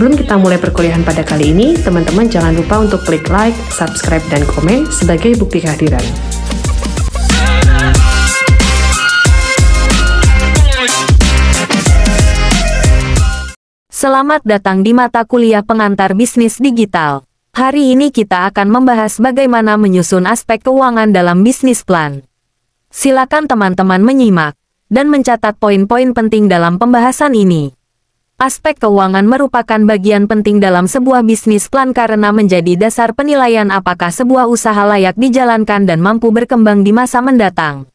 Sebelum kita mulai perkuliahan pada kali ini, teman-teman jangan lupa untuk klik like, subscribe, dan komen sebagai bukti kehadiran. Selamat datang di mata kuliah pengantar bisnis digital. Hari ini kita akan membahas bagaimana menyusun aspek keuangan dalam bisnis plan. Silakan teman-teman menyimak dan mencatat poin-poin penting dalam pembahasan ini. Aspek keuangan merupakan bagian penting dalam sebuah bisnis plan karena menjadi dasar penilaian apakah sebuah usaha layak dijalankan dan mampu berkembang di masa mendatang.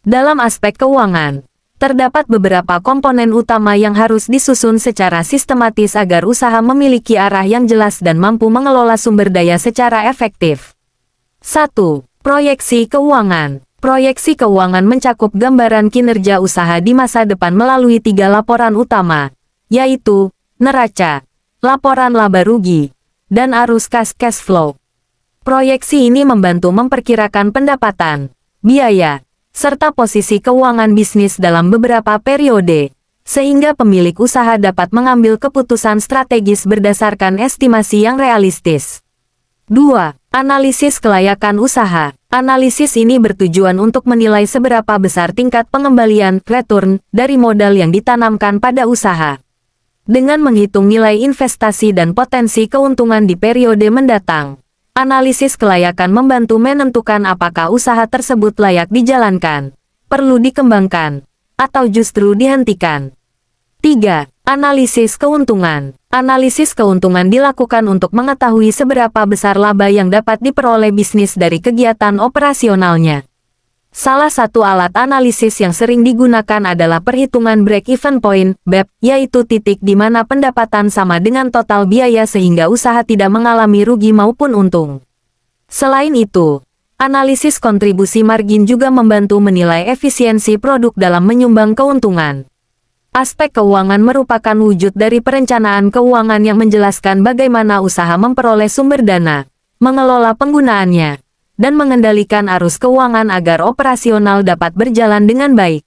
Dalam aspek keuangan, terdapat beberapa komponen utama yang harus disusun secara sistematis agar usaha memiliki arah yang jelas dan mampu mengelola sumber daya secara efektif. 1. Proyeksi keuangan. Proyeksi keuangan mencakup gambaran kinerja usaha di masa depan melalui 3 laporan utama, yaitu neraca, laporan laba rugi, dan arus cash flow. Proyeksi ini membantu memperkirakan pendapatan, biaya, serta posisi keuangan bisnis dalam beberapa periode, sehingga pemilik usaha dapat mengambil keputusan strategis berdasarkan estimasi yang realistis. 2. Analisis kelayakan usaha. Analisis ini bertujuan untuk menilai seberapa besar tingkat pengembalian return dari modal yang ditanamkan pada usaha. Dengan menghitung nilai investasi dan potensi keuntungan di periode mendatang, analisis kelayakan membantu menentukan apakah usaha tersebut layak dijalankan, perlu dikembangkan, atau justru dihentikan. 3. Analisis keuntungan. Analisis keuntungan dilakukan untuk mengetahui seberapa besar laba yang dapat diperoleh bisnis dari kegiatan operasionalnya. Salah satu alat analisis yang sering digunakan adalah perhitungan break-even point, BEP, yaitu titik di mana pendapatan sama dengan total biaya sehingga usaha tidak mengalami rugi maupun untung. Selain itu, analisis kontribusi margin juga membantu menilai efisiensi produk dalam menyumbang keuntungan. Aspek keuangan merupakan wujud dari perencanaan keuangan yang menjelaskan bagaimana usaha memperoleh sumber dana, mengelola penggunaannya, dan mengendalikan arus keuangan agar operasional dapat berjalan dengan baik.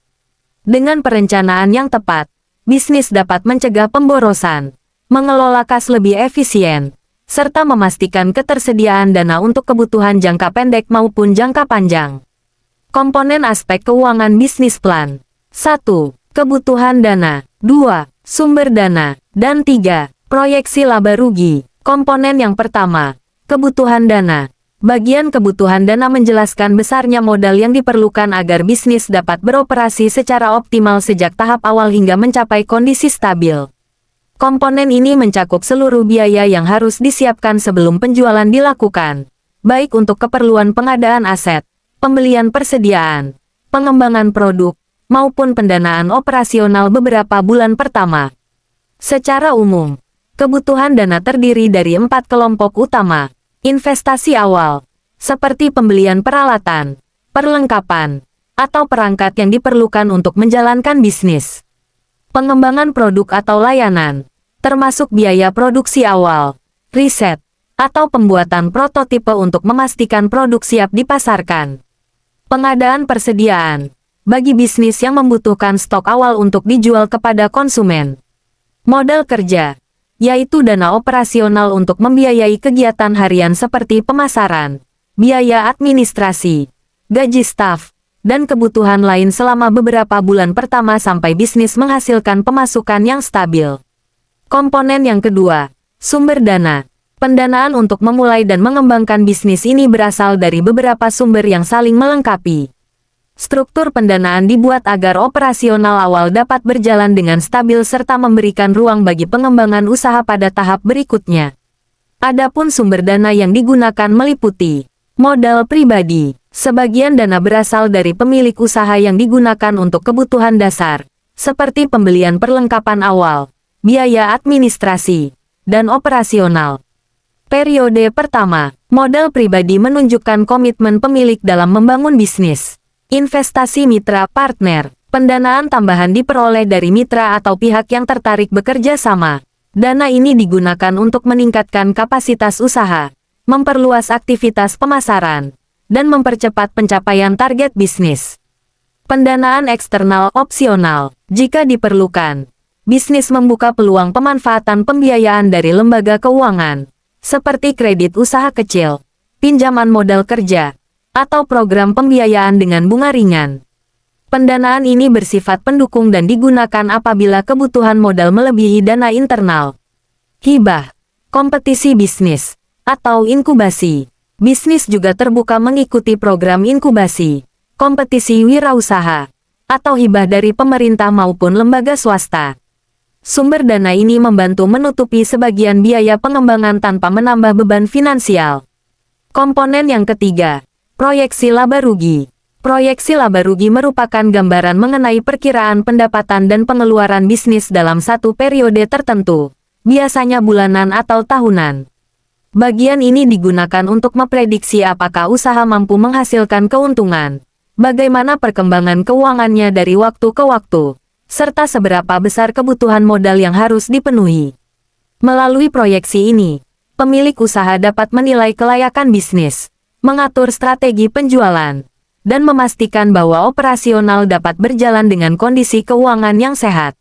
Dengan perencanaan yang tepat, bisnis dapat mencegah pemborosan, mengelola kas lebih efisien, serta memastikan ketersediaan dana untuk kebutuhan jangka pendek maupun jangka panjang. Komponen aspek keuangan bisnis plan. 1. Kebutuhan dana. 2. Sumber dana. Dan 3. Proyeksi laba rugi. Komponen yang pertama, kebutuhan dana. Bagian kebutuhan dana menjelaskan besarnya modal yang diperlukan agar bisnis dapat beroperasi secara optimal sejak tahap awal hingga mencapai kondisi stabil. Komponen ini mencakup seluruh biaya yang harus disiapkan sebelum penjualan dilakukan, baik untuk keperluan pengadaan aset, pembelian persediaan, pengembangan produk, maupun pendanaan operasional beberapa bulan pertama. Secara umum, kebutuhan dana terdiri dari 4 kelompok utama. Investasi awal, seperti pembelian peralatan, perlengkapan, atau perangkat yang diperlukan untuk menjalankan bisnis. Pengembangan produk atau layanan, termasuk biaya produksi awal, riset, atau pembuatan prototipe untuk memastikan produk siap dipasarkan. Pengadaan persediaan, bagi bisnis yang membutuhkan stok awal untuk dijual kepada konsumen. Modal kerja, yaitu dana operasional untuk membiayai kegiatan harian seperti pemasaran, biaya administrasi, gaji staf, dan kebutuhan lain selama beberapa bulan pertama sampai bisnis menghasilkan pemasukan yang stabil. Komponen yang kedua, sumber dana. Pendanaan untuk memulai dan mengembangkan bisnis ini berasal dari beberapa sumber yang saling melengkapi. Struktur pendanaan dibuat agar operasional awal dapat berjalan dengan stabil serta memberikan ruang bagi pengembangan usaha pada tahap berikutnya. Adapun sumber dana yang digunakan meliputi modal pribadi. Sebagian dana berasal dari pemilik usaha yang digunakan untuk kebutuhan dasar, seperti pembelian perlengkapan awal, biaya administrasi, dan operasional. Periode pertama, modal pribadi menunjukkan komitmen pemilik dalam membangun bisnis. Investasi mitra partner, pendanaan tambahan diperoleh dari mitra atau pihak yang tertarik bekerja sama. Dana ini digunakan untuk meningkatkan kapasitas usaha, memperluas aktivitas pemasaran, dan mempercepat pencapaian target bisnis. Pendanaan eksternal opsional, jika diperlukan. bisnis membuka peluang pemanfaatan pembiayaan dari lembaga keuangan, seperti kredit usaha kecil, pinjaman modal kerja, atau program pembiayaan dengan bunga ringan. Pendanaan ini bersifat pendukung dan digunakan apabila kebutuhan modal melebihi dana internal. Hibah, kompetisi bisnis, atau inkubasi. Bisnis juga terbuka mengikuti program inkubasi, kompetisi wirausaha, atau hibah dari pemerintah maupun lembaga swasta. Sumber dana ini membantu menutupi sebagian biaya pengembangan tanpa menambah beban finansial. Komponen yang ketiga, proyeksi laba rugi. Proyeksi laba rugi merupakan gambaran mengenai perkiraan pendapatan dan pengeluaran bisnis dalam satu periode tertentu, biasanya bulanan atau tahunan. Bagian ini digunakan untuk memprediksi apakah usaha mampu menghasilkan keuntungan, bagaimana perkembangan keuangannya dari waktu ke waktu, serta seberapa besar kebutuhan modal yang harus dipenuhi. Melalui proyeksi ini, pemilik usaha dapat menilai kelayakan bisnis, mengatur strategi penjualan, dan memastikan bahwa operasional dapat berjalan dengan kondisi keuangan yang sehat.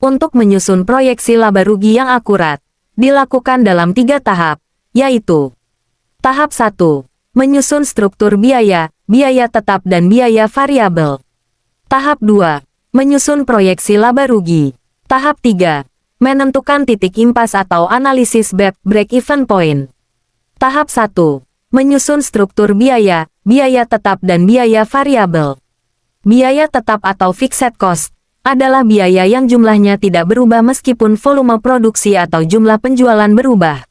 Untuk menyusun proyeksi laba rugi yang akurat, dilakukan dalam 3 tahap, yaitu tahap 1, menyusun struktur biaya, biaya tetap dan biaya variabel. Tahap 2, menyusun proyeksi laba rugi. Tahap 3, menentukan titik impas atau analisis BEP, break-even point. Tahap 1, menyusun struktur biaya, biaya tetap dan biaya variabel. Biaya tetap atau fixed cost adalah biaya yang jumlahnya tidak berubah meskipun volume produksi atau jumlah penjualan berubah.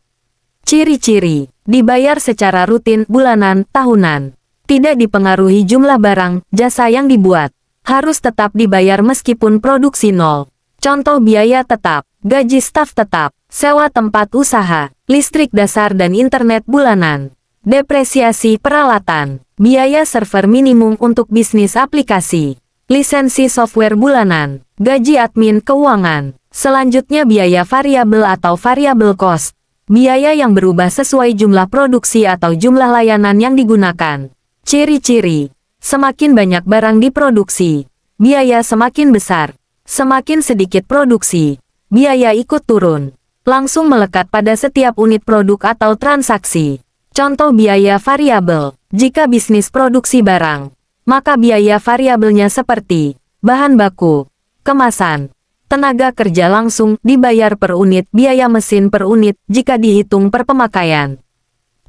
Ciri-ciri, dibayar secara rutin, bulanan, tahunan. Tidak dipengaruhi jumlah barang, jasa yang dibuat. Harus tetap dibayar meskipun produksi nol. Contoh biaya tetap, gaji staf tetap, sewa tempat usaha, listrik dasar dan internet bulanan. Depresiasi peralatan, biaya server minimum untuk bisnis aplikasi. Lisensi software bulanan, gaji admin keuangan. Selanjutnya biaya variabel atau variable cost. Biaya yang berubah sesuai jumlah produksi atau jumlah layanan yang digunakan. Ciri-ciri, semakin banyak barang diproduksi, biaya semakin besar. Semakin sedikit produksi, biaya ikut turun. Langsung melekat pada setiap unit produk atau transaksi. Contoh biaya variabel, jika bisnis produksi barang, maka biaya variabelnya seperti bahan baku, kemasan, tenaga kerja langsung dibayar per unit, biaya mesin per unit jika dihitung per pemakaian.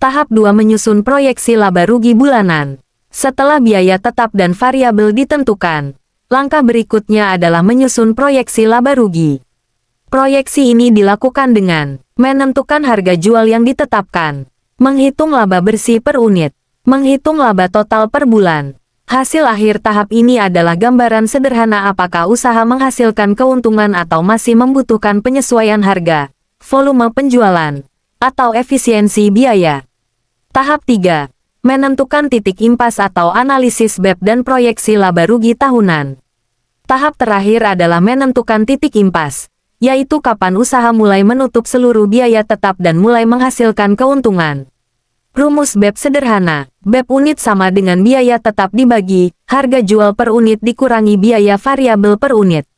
Tahap 2 menyusun proyeksi laba rugi bulanan. Setelah biaya tetap dan variabel ditentukan, langkah berikutnya adalah menyusun proyeksi laba rugi. Proyeksi ini dilakukan dengan menentukan harga jual yang ditetapkan, menghitung laba bersih per unit, menghitung laba total per bulan. Hasil akhir tahap ini adalah gambaran sederhana apakah usaha menghasilkan keuntungan atau masih membutuhkan penyesuaian harga, volume penjualan, atau efisiensi biaya. Tahap 3, menentukan titik impas atau analisis BEP dan proyeksi laba rugi tahunan. Tahap terakhir adalah menentukan titik impas, yaitu kapan usaha mulai menutup seluruh biaya tetap dan mulai menghasilkan keuntungan. Rumus BEP sederhana, BEP unit sama dengan biaya tetap dibagi, harga jual per unit dikurangi biaya variabel per unit.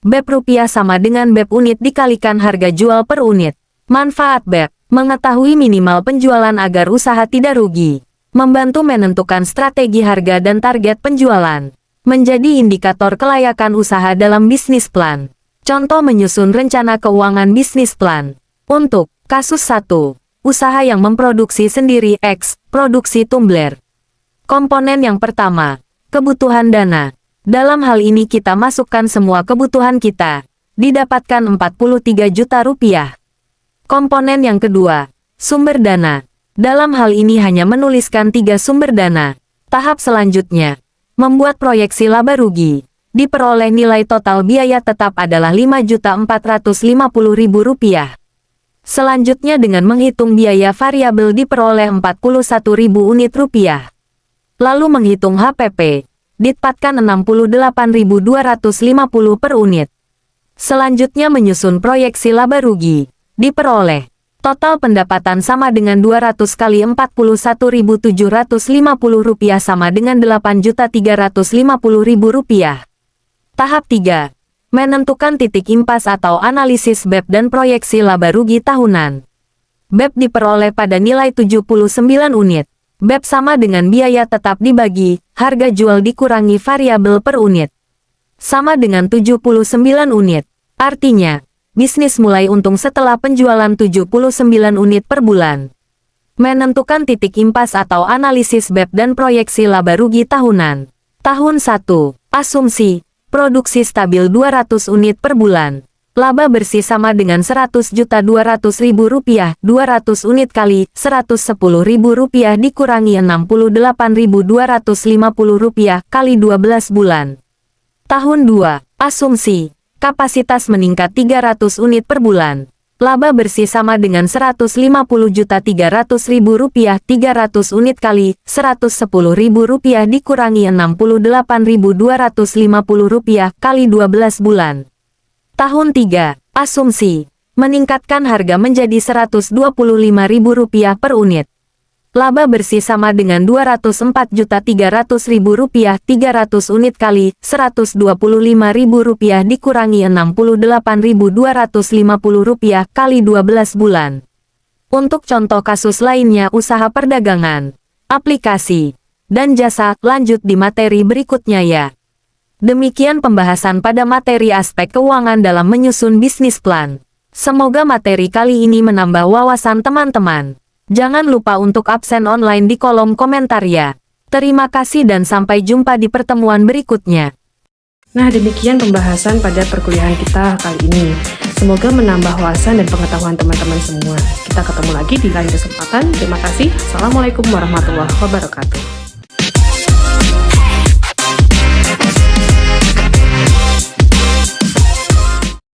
BEP rupiah sama dengan BEP unit dikalikan harga jual per unit. Manfaat BEP, mengetahui minimal penjualan agar usaha tidak rugi. Membantu menentukan strategi harga dan target penjualan. Menjadi indikator kelayakan usaha dalam bisnis plan. Contoh menyusun rencana keuangan bisnis plan. Untuk kasus 1. Usaha yang memproduksi sendiri X, produksi tumbler. Komponen yang pertama, kebutuhan dana. Dalam hal ini kita masukkan semua kebutuhan kita. Didapatkan 43 juta rupiah. Komponen yang kedua, sumber dana. Dalam hal ini hanya menuliskan 3 sumber dana. Tahap selanjutnya, membuat proyeksi laba rugi. Diperoleh nilai total biaya tetap adalah Rp5.450.000. Selanjutnya dengan menghitung biaya variabel diperoleh 41.000 unit rupiah. Lalu menghitung HPP, didapatkan 68.250 per unit. Selanjutnya menyusun proyeksi laba rugi, diperoleh total pendapatan sama dengan 200 kali 41.750 rupiah sama dengan Rp8.350.000. Tahap 3. Menentukan titik impas atau analisis BEP dan proyeksi laba rugi tahunan. BEP diperoleh pada nilai 79 unit. BEP sama dengan biaya tetap dibagi, harga jual dikurangi variabel per unit. Sama dengan 79 unit. Artinya, bisnis mulai untung setelah penjualan 79 unit per bulan. Menentukan titik impas atau analisis BEP dan proyeksi laba rugi tahunan. Tahun 1. Asumsi, produksi stabil 200 unit per bulan. Laba bersih sama dengan Rp100.200.000, 200 unit kali Rp110.000 dikurangi Rp68.250 kali 12 bulan. Tahun 2. Asumsi, kapasitas meningkat 300 unit per bulan. Laba bersih sama dengan Rp150.300.000, 300 unit kali Rp110.000 dikurangi Rp68.250 kali 12 bulan. Tahun 3. Asumsi, meningkatkan harga menjadi Rp125.000 per unit. Laba bersih sama dengan Rp204.300.000, 300 unit kali Rp125.000 dikurangi Rp68.250 kali 12 bulan. Untuk contoh kasus lainnya usaha perdagangan, aplikasi, dan jasa, lanjut di materi berikutnya ya. Demikian pembahasan pada materi aspek keuangan dalam menyusun bisnis plan. Semoga materi kali ini menambah wawasan teman-teman. Jangan lupa untuk absen online di kolom komentar ya. Terima kasih dan sampai jumpa di pertemuan berikutnya. Nah, demikian pembahasan pada perkuliahan kita kali ini. Semoga menambah wawasan dan pengetahuan teman-teman semua. Kita ketemu lagi di lain kesempatan. Terima kasih. Assalamualaikum warahmatullahi wabarakatuh.